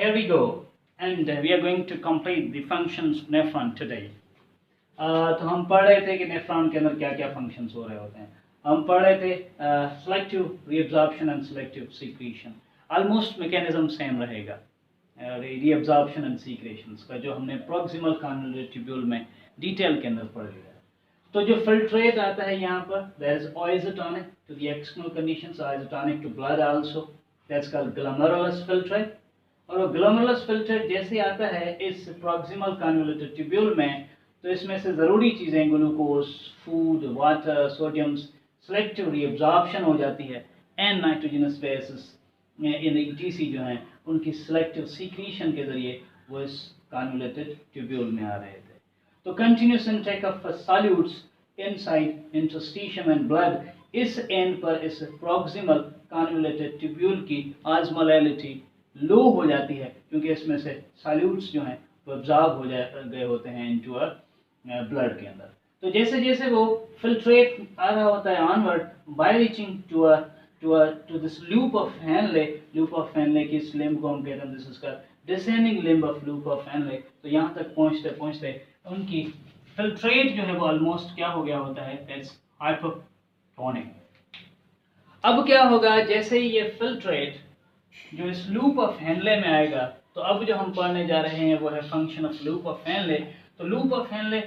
Here we go, and we are going to complete the functions of nephron today. तो हम पढ़ रहे थे कि नेफ्रॉन के अंदर क्या क्या फंक्शंस हो रहे होते हैं. हम पढ़ रहे थे selective reabsorption and selective secretion. Almost mechanism same रहेगा रीअब्जॉर्प्शन एंड सीक्रेशंस का, जो हमने प्रॉक्सिमल कन्वोल्यूटेड ट्यूब्यूल में डिटेल के अंदर पढ़ लिया. तो जो फिल्ट्रेट आता है यहाँ पर, that is isotonic to the external conditions, isotonic to blood also, that's called glomerulus filtrate. और वो ग्लोमेरुलस फिल्ट्रेट जैसे आता है इस प्रॉक्सिमल कन्वोल्यूटेड ट्यूब्यूल में, तो इसमें से ज़रूरी चीज़ें glucose, food, water, sodiums, selective reabsorption हो जाती है, and nitrogenous bases in etc जो हैं उनकी सेलेक्टिव सीक्रेशन के ज़रिए वो इस कन्वोल्यूटेड ट्यूब्यूल में आ रहे थे. तो continuous intake of solutes inside interstitium and blood, इस एंड पर इस प्रॉक्सिमल कन्वोल्यूटेड ट्यूब्यूल की ऑस्मोलैलिटी लो हो जाती है, क्योंकि इसमें से सॉल्यूट्स जो हैं वो एब्जॉर्ब हो गए होते हैं इनटू अ ब्लड के अंदर. तो जैसे जैसे वो फिल्ट्रेट आ रहा होता है onward by reaching to this loop of Henle. Loop of Henle की इस लिम्ब को हम कहते हैं दिस इज का descending limb of loop of Henle. तो यहाँ तक पहुँचते पहुँचते उनकी फिल्ट्रेट जो है वो ऑलमोस्ट क्या हो गया होता है, दैट्स हाइपोटोनिक. अब क्या होगा, जैसे ही ये फिल्ट्रेट जो इस लूप ऑफ हैनले में आएगा, तो अब जो हम पढ़ने जा रहे हैं वो है function of loop of Henle. तो लूप ऑफ हैनले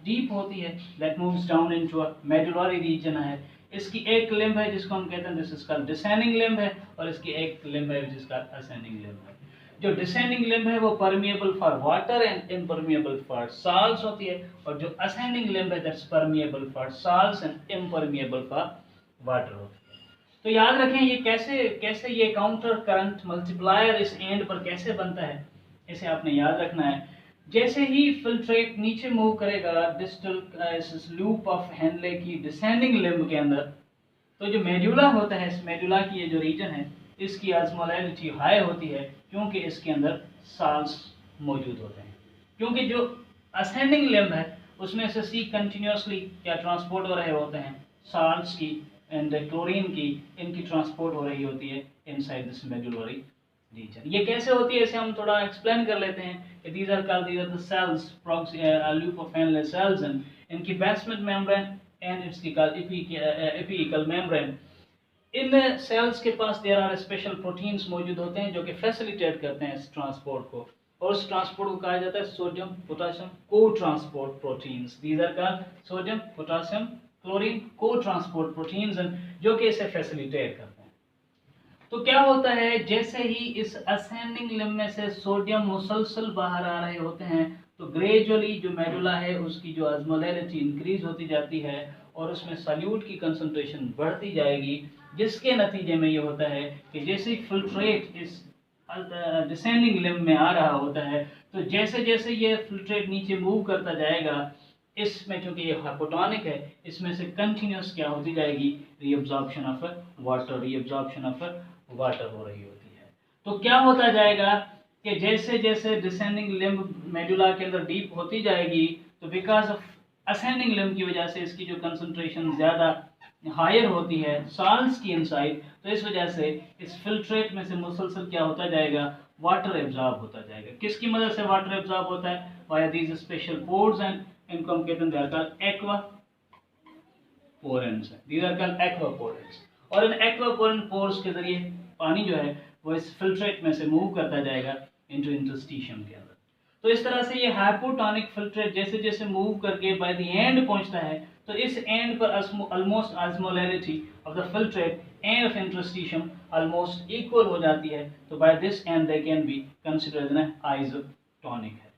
डीप होती है, that moves down into a medullary region है. इसकी एक लिम्ब है जिसको हम कहते हैं this is called descending limb है, और इसकी एक लिम्ब है जिसका असेंडिंग लिम्ब है. जो डिसेंडिंग लिम्ब है वो permeable for water and impermeable for salts होती है, और जो असेंडिंग लिम्ब है that's permeable for salts and impermeable for water होती है. तो याद रखें ये कैसे ये काउंटर करंट मल्टीप्लायर इस एंड पर कैसे बनता है, इसे आपने याद रखना है. जैसे ही फिल्ट्रेट नीचे मूव करेगा डिस्टल इस लूप ऑफ हैनले की डिसेंडिंग लिम्ब के अंदर, तो जो मेडुला होता है, इस मेडुला की ये जो रीजन है इसकी ऑस्मोलैलिटी हाई होती है, क्योंकि इसके अंदर साल्ट्स मौजूद होते हैं. क्योंकि जो असेंडिंग लिम्ब है उसमें से सी कंटिन्यूसली क्या ट्रांसपोर्ट हो रहे होते हैं, साल्ट्स की एंड क्लोरीन की, इनकी ट्रांसपोर्ट हो रही होती है इनसाइड दिस मेडुलरी रीजन. ये कैसे होती है इसे हम थोड़ा एक्सप्लेन कर लेते हैं. These are called the cells, loop of Henle cells, and इनकी basement membrane and it's called apical membrane. इन सेल्स के पास देयर आर स्पेशल प्रोटीन्स मौजूद होते हैं जो कि फैसिलिटेट करते हैं इस ट्रांसपोर्ट को, और उस ट्रांसपोर्ट को कहा जाता है sodium potassium co transport proteins. These are called sodium potassium chlorine co transport proteins, जो कि इसे फैसिलिटेट करते हैं. तो क्या होता है, जैसे ही इस असेंडिंग लिम्ब में से सोडियम मुसलसल बाहर आ रहे होते हैं, तो ग्रेजुअली जो मेडुला है उसकी जो ऑस्मोलैलिटी इंक्रीज होती जाती है, और उसमें सॉल्यूट की कंसंट्रेशन बढ़ती जाएगी, जिसके नतीजे में ये होता है कि जैसे फिल्ट्रेट इस डिसेंडिंग लिम्ब में आ रहा होता है, तो जैसे जैसे ये फिल्ट्रेट नीचे मूव करता जाएगा, इसमें चूंकि ये हाइपोटोनिक है, इसमें से कंटिन्यूस क्या होती जाएगी, रीअब्जॉर्प्शन ऑफ वाटर हो रही होती है. तो क्या होता जाएगा कि जैसे जैसे डिसेंडिंग लिम्ब मेडुला के अंदर डीप होती जाएगी, तो बिकॉज ऑफ असेंडिंग लिम्ब की वजह से इसकी जो कंसंट्रेशन ज़्यादा हायर होती है सॉल्ट्स की इनसाइड, तो इस वजह से इस फिल्ट्रेट में से मुसलसल क्या होता जाएगा, वाटर एब्जॉर्ब होता जाएगा. किसकी मदद से वाटर एब्जॉर्ब होता है, via these special pores, and इनको हम कहते हैं aquaporins. These are called aquaporins. और इन एक्वापोरेंट पोर्स के जरिए पानी जो है वो इस फिल्ट्रेट में से मूव करता जाएगा इनटू इंटरस्टिशियम के अंदर. तो इस तरह से ये हाइपोटोनिक फिल्ट्रेट जैसे जैसे मूव करके बाय द एंड पहुंचता है, तो इस एंड पर almost osmolarity of the filtrate and of interstitium almost equal हो जाती है. तो by this end they can be considered an isotonic है.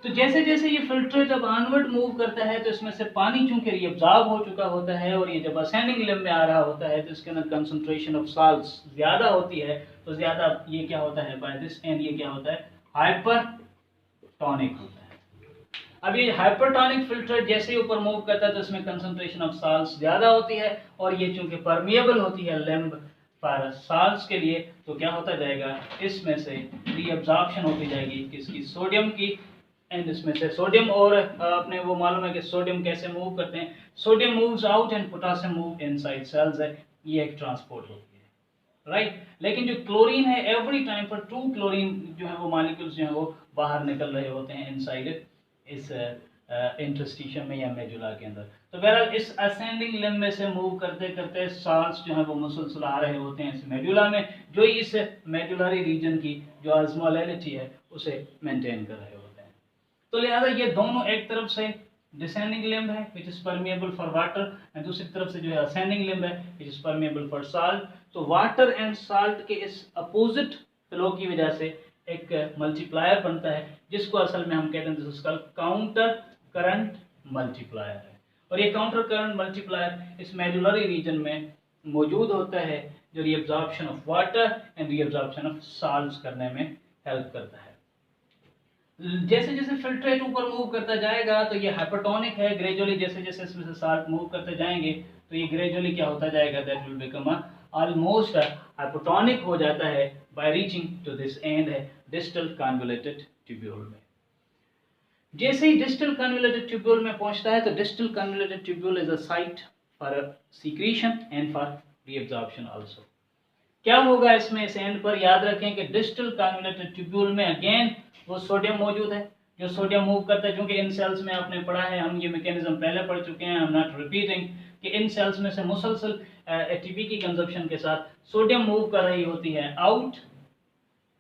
तो जैसे जैसे ये फिल्ट्रेट अब ऑनवर्ड मूव करता है, तो इसमें से पानी चूंकि रीअब्जॉर्ब हो चुका होता है, और ये जब असेंडिंग लिम्ब में आ रहा होता है तो इसके अंदर कंसंट्रेशन ऑफ सॉल्ट्स ज़्यादा होती है, तो ज़्यादा ये क्या होता है, बाय दिस एंड ये क्या होता है, हाइपरटोनिक होता है. अब ये हाइपरटोनिक फिल्ट्रेट जैसे ही ऊपर मूव करता है तो इसमें कंसंट्रेशन ऑफ सॉल्ट्स ज़्यादा होती है, और ये चूंकि परमिएबल होती है लिम्ब पर सॉल्ट्स के लिए, तो क्या होता जाएगा, इसमें से रीअब्जॉर्प्शन होती जाएगी किसकी, सोडियम की, एंड इसमें से सोडियम, और अपने वो मालूम है कि सोडियम कैसे मूव करते हैं, sodium moves out and potassium move inside cells है, ये एक ट्रांसपोर्ट होती है. राइट। लेकिन जो क्लोरीन है एवरी टाइम पर 2 क्लोरीन जो है वो मॉलिक्यूल्स जो है वो बाहर निकल रहे होते हैं इनसाइड इस इंटरस्टिशियम में या मेडुला के अंदर। तो बहरहाल इस असेंडिंग लिम्ब में से मूव करते करते साल्ट्स जो है वो मुसलसल आ रहे होते हैं इस मेडुला में, जो इस मेडुलरी रीजन की जो ऑस्मोलैलिटी है उसे मेंटेन कर रहे होते हैं। तो लिहाजा ये दोनों एक तरफ से डिसेंडिंग लिम्ब है which is permeable for water, and दूसरी तरफ से जो है असेंडिंग लिम्ब है which is permeable for salt. तो वाटर एंड साल्ट के इस अपोजिट फ्लो की वजह से एक मल्टीप्लायर बनता है जिसको असल में हम कहते हैं this is called counter current multiplier है। और ये काउंटर करंट मल्टीप्लायर इस मेडुलरी रीजन में मौजूद होता है जो reabsorption of water and reabsorption of salts करने में हेल्प करता है। जैसे जैसे फिल्ट्रेट ऊपर मूव करता जाएगा तो ये हाइपरटोनिक है, ग्रेजुअली जैसे जैसे इसमें से साल्ट मूव करते जाएंगे तो ये ग्रेजुअली क्या होता जाएगा, that will become almost hypertonic हो जाता है by reaching to this end है डिस्टल कन्वोल्यूटेड ट्यूब्यूल में। जैसे ही डिस्टल कन्वोल्यूटेड ट्यूब्यूल में पहुंचता है तो distal convoluted tubule is a site for secretion and for reabsorption also. क्या होगा इसमें इस एंड पर, याद रखें कि डिस्टल कन्वोल्यूटेड ट्यूब्यूल में अगेन वो सोडियम मौजूद है जो सोडियम मूव करता है। क्योंकि इन सेल्स में आपने पढ़ा है, हम ये मैकेनिज्म पहले पढ़ चुके हैं, आई एम नॉट रिपीटिंग, कि इन सेल्स में से मुसलसल एटीपी की कंजप्शन के साथ सोडियम मूव कर रही होती है आउट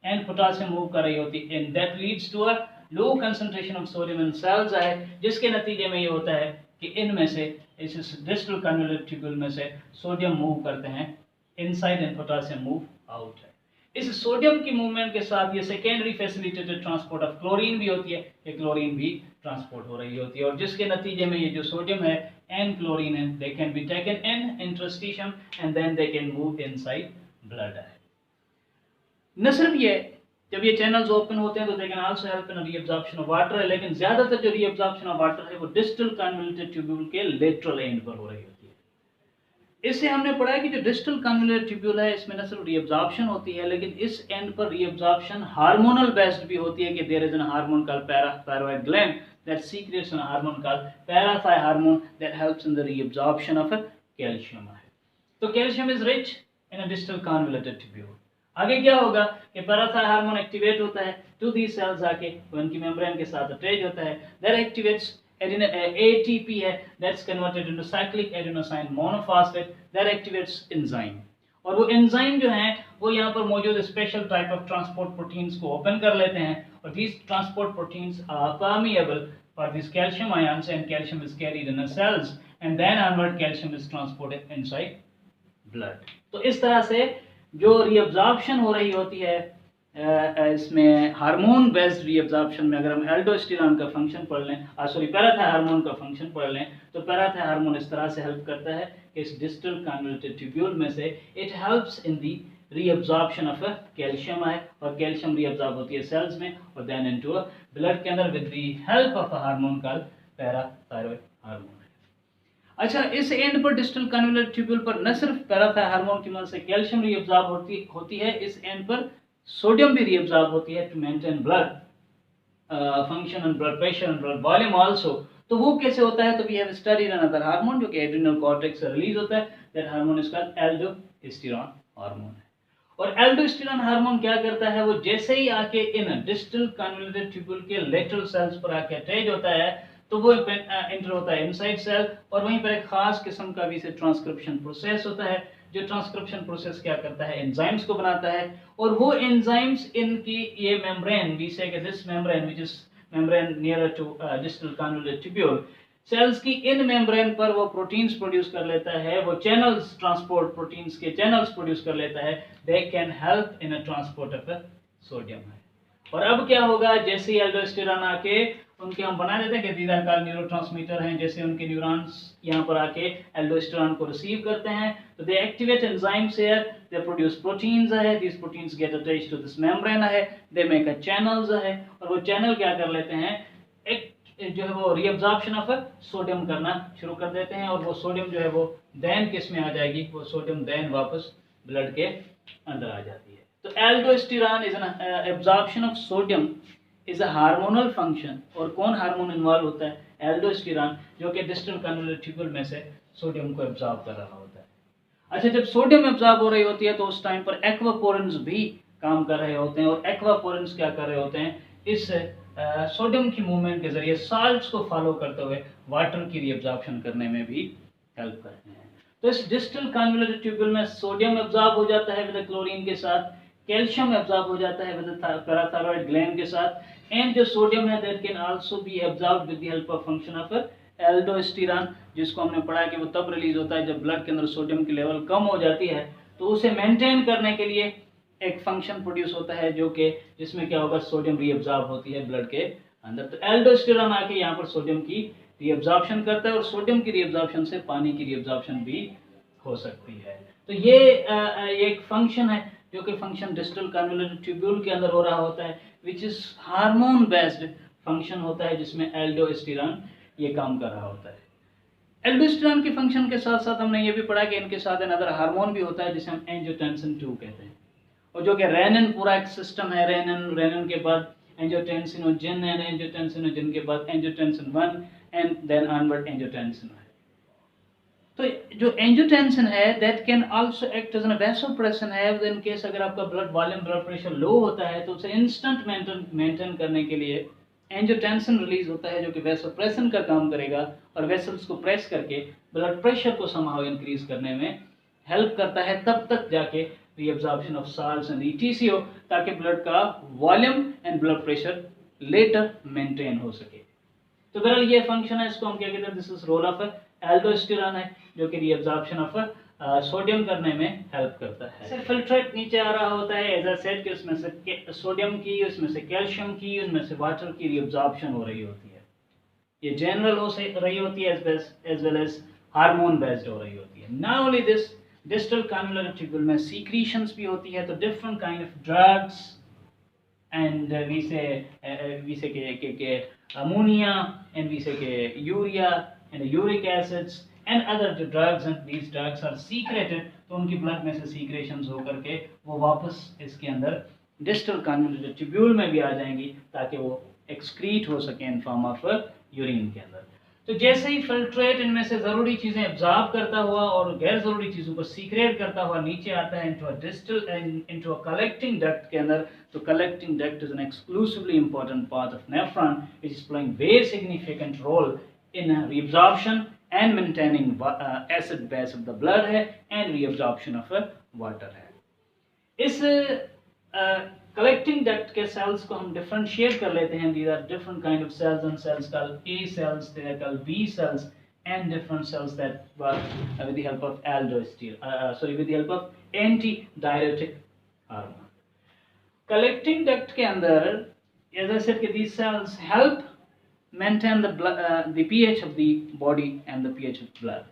एंड पोटेशियम मूव कर रही होती है, and that leads to a low concentration of sodium in cells है, जिसके नतीजे में ये होता है कि इनमें से इस डिस्टल कन्वोल्यूटेड ट्यूब्यूल में से सोडियम मूव करते हैं inside and potassium move out है। इस सोडियम की मूवमेंट के साथ ये secondary facilitated transport of chlorine भी होती है, ये क्लोरीन भी ट्रांसपोर्ट हो रही होती है, और जिसके नतीजे में ये जो सोडियम है एंड क्लोरीन है they can be taken in interstitium and then they can move inside blood है। न सिर्फ ये, जब ये चैनल्स ओपन होते हैं तो they can also help in reabsorption of water है, लेकिन ज्यादातर जो रीअब्जॉर्प्शन ऑफ वाटर है वो डिस्टल कन्वोल्यूटेड ट्यूब्यूल के लेटरल एंड पर हो रही होती है। इससे हमने पढ़ा है कि जो डिस्टल कन्वोल्यूटेड ट्यूब्यूल है इसमें न सिर्फ रीअब्जॉर्प्शन होती है, लेकिन इस एंड पर रीअब्जॉर्प्शन हार्मोनल बेस्ड भी होती है कि there is an hormone called parathyroid gland that secretes an hormone called parathyroid hormone that helps in the reabsorption of calcium है। तो calcium is rich in a distal convoluted tubule. आगे क्या होगा कि पैराथाय हार्मोन एक्टिवेट होता है to the sales आके उनकी मेम्ब्रेन के साथ अटैच होता है, दैट एक्टिवेट्स ATP है that's converted into cyclic adenosine monophosphate that activates enzyme, और वो एंजाइम जो हैं वो यहाँ पर मौजूद special type of transport proteins को ओपन कर लेते हैं, और these transport proteins are permeable for these calcium ions and calcium is carried in the cells and then onward calcium is transported inside blood। तो इस तरह से जो रीअब्जॉर्प्शन हो रही होती है इसमें हार्मोन बेस्ड रीअब्जॉर्प्शन में, अगर हम एल्डोस्टेरॉन का फंक्शन पढ़ लें, सॉरी पैराथाय हार्मोन का फंक्शन पढ़ लें, तो पैराथाय हार्मोन इस तरह से हेल्प करता है कि इस डिस्टल कन्वोल्यूटेड ट्यूब्यूल में से it helps in the reabsorption of calcium है, और कैल्शियम रीअब्जॉर्ब होती है सेल्स में और देन इनटू ब्लड के अंदर with the help of a hormone called parathyroid hormone. अच्छा, इस एंड पर डिस्टल कन्वोल्यूटेड ट्यूब्यूल पर न सिर्फ पैराथाय हार्मोन की मदद से कैल्शियम रीअब्जॉर्ब होती है, इस एंड पर सोडियम भी रीअब्जॉर्ब होती है to maintain blood function and blood pressure and blood volume also. तो वो कैसे होता है, तो we have studied another hormone जो कि एड्रिनल कॉर्टेक्स से रिलीज होता है, that hormone is called aldosterone hormone है। और एल्डोस्टेरॉन हार्मोन क्या करता है, वो जैसे ही आके इन डिस्टल कन्वोल्यूटेड ट्यूब्यूल के लेटरल सेल्स पर आके अटैच होता है तो वो एंटर होता है इनसाइड सेल, और वहीं पर एक खास किस्म का भी से ट्रांसक्रिप्शन प्रोसेस होता है, जो ट्रांसक्रिप्शन प्रोसेस क्या करता है, एंजाइम्स को बनाता है, और वो एंजाइम्स इनकी ये membrane, we say this membrane which is membrane near to distal convoluted tubule, cells की इन मेम्ब्रेन पर वो प्रोटीन्स प्रोड्यूस कर लेता है, वो चैनल्स ट्रांसपोर्ट प्रोटीन्स के चैनल्स प्रोड्यूस कर लेता है, they can help in a transport of sodium है। और अब क्या होगा, जैसे ही एल्डोस्टेरॉन आके उनके हम बना देते हैं कि दीदा कार न्यूरोट्रांसमीटर हैं, जैसे उनके न्यूरॉन्स यहाँ पर आके एल्डोस्टेरॉन को रिसीव करते हैं तो they activate enzymes here, they produce proteins है, this proteins get attached to this membrane है, दे मेक अ चैनल्स है, और वो चैनल क्या कर लेते हैं, एक जो है वो रीअब्जॉर्प्शन ऑफ सोडियम करना शुरू कर देते हैं, और वो सोडियम जो है वो देन किस में आ जाएगी, वो सोडियम देन वापस ब्लड के अंदर आ जाती है। तो aldosterone is an absorption of sodium is a hormonal function, और कौन हार्मोन इन्वॉल्व होता है, एल्डोस्टेरॉन, जो कि डिस्टल कन्वोल्यूटेड ट्यूब्यूल में से सोडियम को एब्जॉर्ब कर रहा होता है। अच्छा, जब सोडियम एब्जॉर्ब हो रही होती है तो उस टाइम पर एक्वापोरेंस भी काम कर रहे होते हैं, और एक्वापोरेंस क्या कर रहे होते हैं, इस सोडियम की मूवमेंट के जरिए साल्ट्स को फॉलो करते हुए वाटर की रीअब्जॉर्प्शन करने में भी हेल्प करते हैं। तो इस डिस्टल कन्वोल्यूटेड ट्यूब्यूल में सोडियम एब्जॉर्ब हो जाता है विद क्लोरीन के साथ, कैल्शियम एब्जॉर्ब हो जाता है विद पैराथायरॉइड ग्लैंड के साथ, एंड जो सोडियम है that can also be absorbed with the help of function of aldosterone, जिसको हमने पढ़ा कि वो तब रिलीज होता है जब ब्लड के अंदर सोडियम की लेवल कम हो जाती है, तो उसे मेंटेन करने के लिए एक फंक्शन प्रोड्यूस होता है जो कि जिसमें क्या होगा, सोडियम रीअब्जॉर्ब होती है ब्लड के अंदर। तो एल्डोस्टेरॉन आके यहाँ पर सोडियम की रीअब्जॉर्प्शन करता है, और सोडियम की रीअब्जॉर्प्शन से पानी की रीअब्जॉर्प्शन भी हो सकती है। तो ये एक फंक्शन है जो कि फंक्शन डिस्टल कन्वोल्यूटेड ट्यूब्यूल के अंदर हो रहा होता है, which is hormone based function होता है, जिसमें एल्डोस्टेरॉन ये काम कर रहा होता है। एल्डोस्टेरॉन के फंक्शन के साथ साथ हमने ये भी पढ़ा कि इनके साथ अनदर हार्मोन भी होता है जिसे हम एंजियोटेंसिन 2 कहते हैं, और जो कि रेनिन पूरा एक सिस्टम है। रेनिन के बाद एंजियोटेंसिनोजिन एंड एंजियोटेंसिनोजिन के बाद angiotensin 1 and then onward angiotensin है। तो जो एंजियोटेंसिन है that can also act as an vasopressin है। इन केस अगर आपका blood volume, blood pressure low होता है तो उसे इंस्टेंट मेंटेन करने के लिए एंजियोटेंसिन रिलीज होता है जो कि वैसोप्रेसन का काम करेगा, और वेसल्स को प्रेस करके ब्लड प्रेशर को समहाउ इंक्रीज करने में हेल्प करता है, तब तक जाके reabsorption of salts and etc हो, ताकि ब्लड का volume and blood pressure later maintain हो सके। तो बहरहाल ये फंक्शन है, इसको हम क्या कहते हैं, this is role of aldosterone है जो कि रीअब्जॉर्प्शन ऑफ सोडियम करने में हेल्प करता है। से फिल्ट्रेट नीचे आ रहा होता है, एज आई सेड कि उसमें से सोडियम की, उसमें से कैल्शियम की, उसमें से वाटर की रीअब्जॉर्प्शन हो रही होती है। ये जनरल हो रही होती है as well as hormone based हो रही होती है। Not only this, distal convoluted tubule में सीक्रीशंस भी होती है, तो different kind of drugs and we say ke ammonia, and we say ke urea and uric acids and other drugs, and these drugs are secreted, तो उनकी blood में से secretions होकर के वो वापस इसके अंदर डिस्टल कन्वोल्यूटेड ट्यूब्यूल में भी आ जाएंगी, ताकि वो एक्सक्रीट हो सके इन फॉर्म ऑफ यूरिन के अंदर। तो जैसे ही फिल्ट्रेट इनमें से ज़रूरी चीज़ें एब्जॉर्ब करता हुआ और गैर ज़रूरी चीज़ों को सीक्रेट करता हुआ नीचे आता है इनटू अ कलेक्टिंग डक्ट के अंदर, तो collecting duct is an exclusively important part of nephron, which is playing very significant role in reabsorption and maintaining acid base of the blood है, एंड रीअब्जॉर्प्शन ऑफ वाटर है। इस collecting duct के sales को हम differentiate कर लेते हैं। These are different kind of cells, and cells called A cells, they are called B cells, and different cells that work with the help of with the help of antidiuretic hormone. Collecting duct के अंदर, as I said, these cells help maintain the pH of the body and the pH of blood.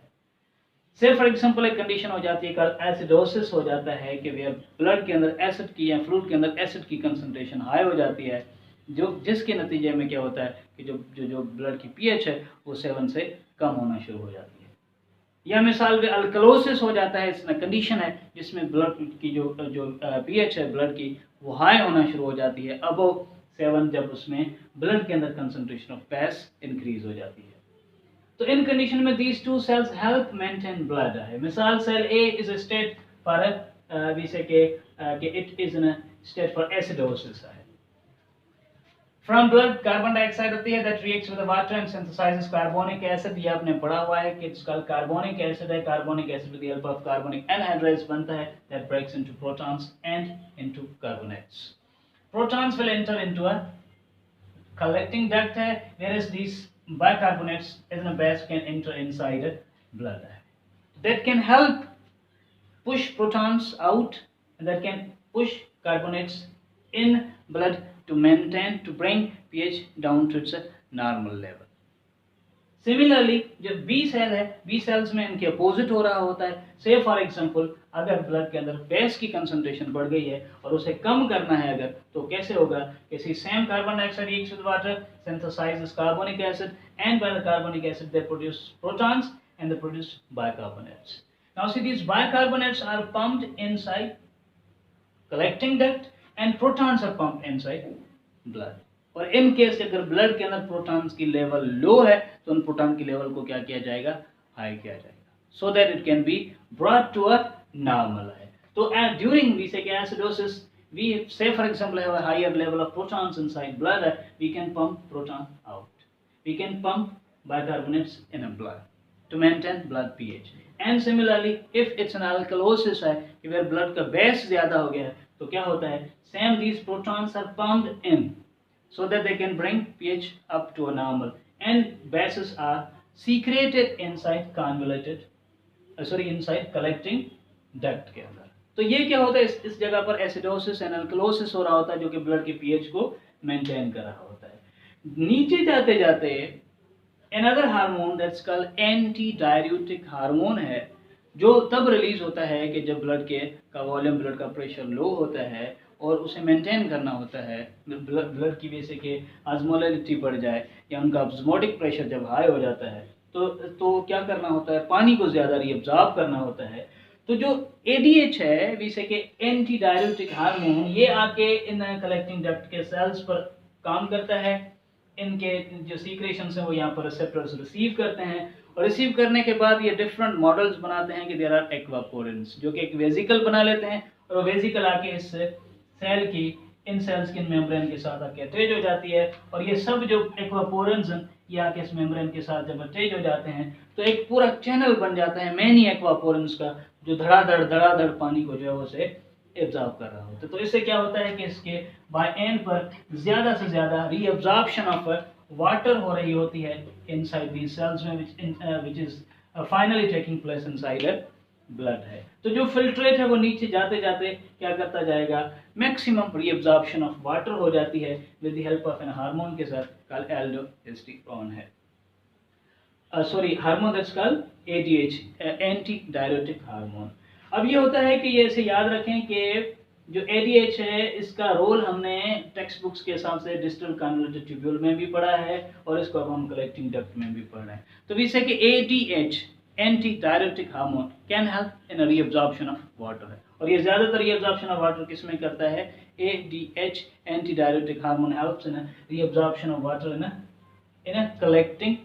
से for example एक condition हो जाती है, acidosis हो जाता है कि ब्लड के अंदर एसिड की या फ्लूइड के अंदर एसिड की कंसंट्रेशन हाई हो जाती है, जो जिसके नतीजे में क्या होता है कि जो ब्लड की पीएच है वो 7 से कम होना शुरू हो जाती है। या मिसाल में अल्कलोसिस हो जाता है, इसमें कंडीशन है जिसमें ब्लड की जो पीएच है ब्लड की वो हाई होना शुरू हो जाती है अबव 7, जब उसमें ब्लड के अंदर कंसंट्रेशन ऑफ पैस इंक्रीज हो जाती है। तो इन कंडीशन में these two cells help maintain blood है। मिसाल cell A is a state for we say कि it is in a state for acidosis है। From blood कार्बन डाइऑक्साइड होती है that reacts with the water and synthesizes carbonic acid। ये आपने पढ़ा हुआ है कि it's called carbonic acid है। Carbonic acid with the help of carbonic anhydrase बनता है that breaks into protons and into carbonates। Protons will enter into a collecting duct है, whereas these bicarbonates as a base can enter inside blood that can help push protons out, and that can push carbonates in blood to bring pH down to its normal level. Similarly जो B cell है, B sales में इनके opposite हो रहा होता है। से for example अगर ब्लड के अंदर बेस की कंसंट्रेशन बढ़ गई है और उसे कम करना है अगर, तो कैसे होगा, किसी same carbon dioxide reacts with water, synthesizes carbonic acid, and by the carbonic acid they produce protons and they produce bicarbonates. Now see, these bicarbonates are pumped inside collecting duct and protons are pumped inside blood. और इन case अगर blood के अंदर protons की level low है तो उन proton की level को क्या किया जाएगा, हाई किया जाएगा। so that it can be brought to a normal. So during we say acidosis, we say for example have a higher level of protons inside blood, we can pump proton out. We can pump bicarbonates in a blood to maintain blood pH. And similarly if it's an alkalosis है कि where blood का base ज़्यादा हो गया है तो क्या होता है, same these protons are pumped in so that they can bring pH up to a normal, and bases are secreted inside convoluted inside collecting duct के अंदर. तो ये क्या होता है, इस जगह पर एसिडोसिस एंड अल्कलोसिस हो रहा होता है जो कि ब्लड के पीएच को मेंटेन कर रहा होता है. नीचे जाते जाते another hormone that's called anti diuretic hormone है जो तब रिलीज होता है कि जब ब्लड का वॉल्यूम, ब्लड का प्रेशर लो होता है और उसे मेंटेन करना होता है. ब्लड की वजह से कि ऑस्मोलैरिटी बढ़ जाए या उनका ऑस्मोटिक प्रेशर जब हाई हो जाता है तो क्या करना होता है, पानी को ज़्यादा रीअब्जॉर्ब करना होता है. तो जो ADH है वी से के एंटी डाययूरेटिक हार्मोन, ये आके इन कलेक्टिंग डक्ट के सेल्स पर काम करता है. इनके जो सीक्रेशंस हैं वो यहाँ पर रिसेप्टर्स रिसीव करते हैं और रिसीव करने के बाद ये डिफरेंट मॉडल्स बनाते हैं कि देयर आर एक्वापोरेंट्स जो कि एक वेजिकल बना लेते हैं और वो वेजिकल आके इस सेल की इन सेल स्किन मेम्ब्रेन के साथ आके अटैच हो जाती है. और ये सब जो एक्वापोरेंट्स ये आके इस मेम्ब्रेन के साथ जब अटैच हो जाते हैं तो एक पूरा चैनल बन जाता है मैनी एक्वापोरेंट्स का जो धड़ाधड़ पानी को जो है उसे एब्जॉर्ब कर रहा होता है. तो इससे क्या होता है कि इसके बाय एंड पर ज़्यादा से ज़्यादा रीअब्जॉर्प्शन ऑफ वाटर हो रही होती है इनसाइड दीज सेल्स में which is finally taking place inside blood है. तो जो फिल्ट्रेट है वो नीचे जाते जाते क्या करता जाएगा, मैक्सिमम रीअब्जॉर्प्शन ऑफ वाटर हो जाती है with the help of an hormone के साथ कॉल्ड एल्डोस्टेरोन है. Hormone that's called ADH, anti diuretic hormone. अब ये होता है कि ये ऐसे याद रखें कि जो ADH है इसका रोल हमने टेक्स्ट बुक्स के हिसाब से डिस्टल कन्वोल्यूटेड ट्यूब्यूल में भी पढ़ा है और इसको अब हम कलेक्टिंग डक्ट में भी पढ़ रहे हैं. तो वी से कि ADH anti diuretic hormone can help in reabsorption of water है. और ये ज़्यादातर रीअब्जॉर्प्शन ऑफ वाटर किस में करता है, ADH anti diuretic hormone helps in reabsorption of water in collecting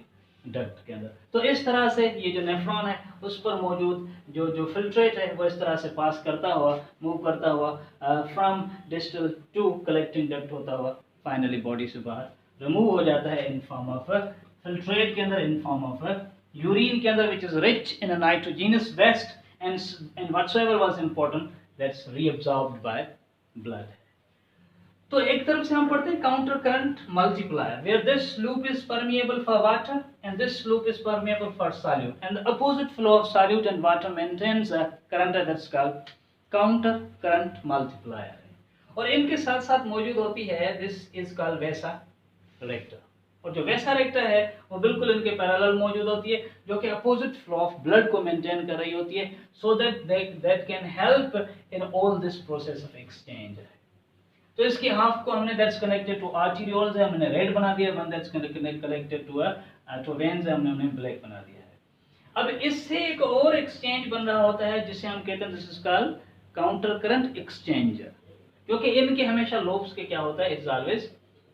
duct के अंदर. तो इस तरह से ये जो नेफ्रॉन है उस पर मौजूद जो फिल्ट्रेट है वो इस तरह से पास करता हुआ मूव करता हुआ from distal to collecting duct होता हुआ फाइनली बॉडी से बाहर रिमूव हो जाता है इन फॉर्म ऑफ फिल्ट्रेट के अंदर, इन फॉर्म ऑफ यूरिन के अंदर which is rich in a nitrogenous waste and whatsoever was important that's reabsorbed by blood. तो एक तरफ से हम पढ़ते हैं counter current multiplier where this loop is permeable for water and this loop is permeable for solute and the opposite flow of solute and water maintains a current that's called counter current multiplier. और इनके साथ साथ मौजूद होती है this is called वेसा रेक्टा. और जो वेसा रेक्टा है वो बिल्कुल इनके पैरेलल मौजूद होती है जो कि अपोजिट फ्लो ऑफ ब्लड को मेंटेन कर रही होती है so that can help in all this process of exchange. तो इसकी हाफ को हमने दैट्स कनेक्टेड टू आर्टेरियोल्स है हमने रेड बना दिया, one that's connected to veins है हमने ब्लैक बना दिया है. अब इससे एक और एक्सचेंज बन रहा होता है जिसे हम कहते हैं this is called counter current exchanger, क्योंकि इनके हमेशा लोब्स के क्या होता है, इज ऑलवेज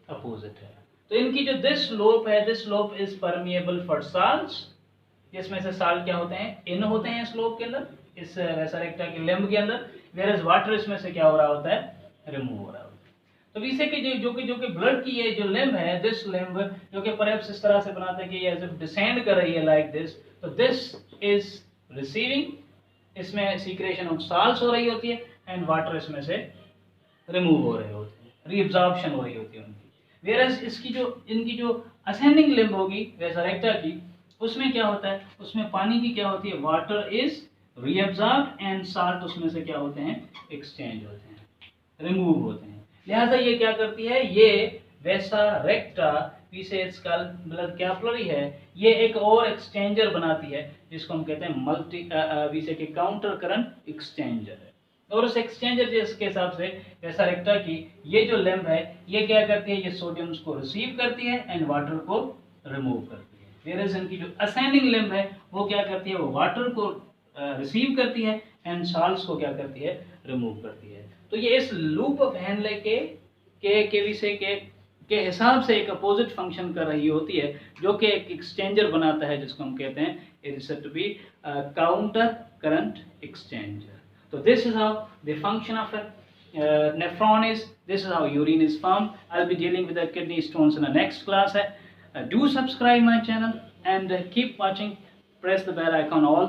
अपोजिट है. तो इनकी जो दिस लोब है, this lobe is permeable for salts, जिसमें से साल्ट क्या होते हैं, इन होते हैं इस लोब के अंदर, इस वेसा रेक्टा के लिम्ब के अंदर, वेयर वाटर इसमें से क्या हो रहा होता है, रिमूव हो रहा होता है. तो इसे कि जो कि ब्लड की ये जो लिम्ब है, दिस लिम्ब जो कि परहैप्स इस तरह से बनाते हैं कि ये एज इफ डिसेंड कर रही है लाइक दिस, तो दिस इज रिसीविंग, इसमें सीक्रेशन ऑफ साल्ट्स हो रही होती है एंड वाटर इसमें से रिमूव हो रहे होते हैं, रीअब्जॉर्प्शन हो रही होती है उनकी. वेयरएज इनकी जो असेंडिंग लिम्ब होगी वेसा रेक्टा की, उसमें क्या होता है, उसमें पानी की क्या होती है, वाटर इज रीअब्जॉर्ब्ड एंड साल्ट उसमें से क्या होते हैं, एक्सचेंज होते हैं, रिमूव होते हैं. लिहाजा ये क्या करती है, ये वेसा रेक्टा ब्लड कैपिलरी है, ये एक और एक्सचेंजर बनाती है जिसको हम कहते हैं काउंटर करंट एक्सचेंजर है. और उस एक्सचेंजर जिसके हिसाब से वेसा रेक्टा की ये जो लिम्ब है ये क्या करती है, ये सोडियम को रिसीव करती है एंड वाटर को रिमूव करती है. वेयरएज इनकी जो असेंडिंग लिम्ब है वो क्या करती है, वो वाटर को रिसीव करती है एंड साल्ट्स को क्या करती है, रिमूव करती है. तो ये इस लूप ऑफ हेनले के विषय के के हिसाब से एक अपोजिट फंक्शन कर रही होती है, जो कि एक एक्सचेंजर बनाता है, जिसको हम कहते हैं it is said to be counter current exchanger. तो this is how the function of nephron is. This is how urine is formed. I'll be dealing with the kidney stones in the next class. Do subscribe my channel and keep watching. Press the bell icon also.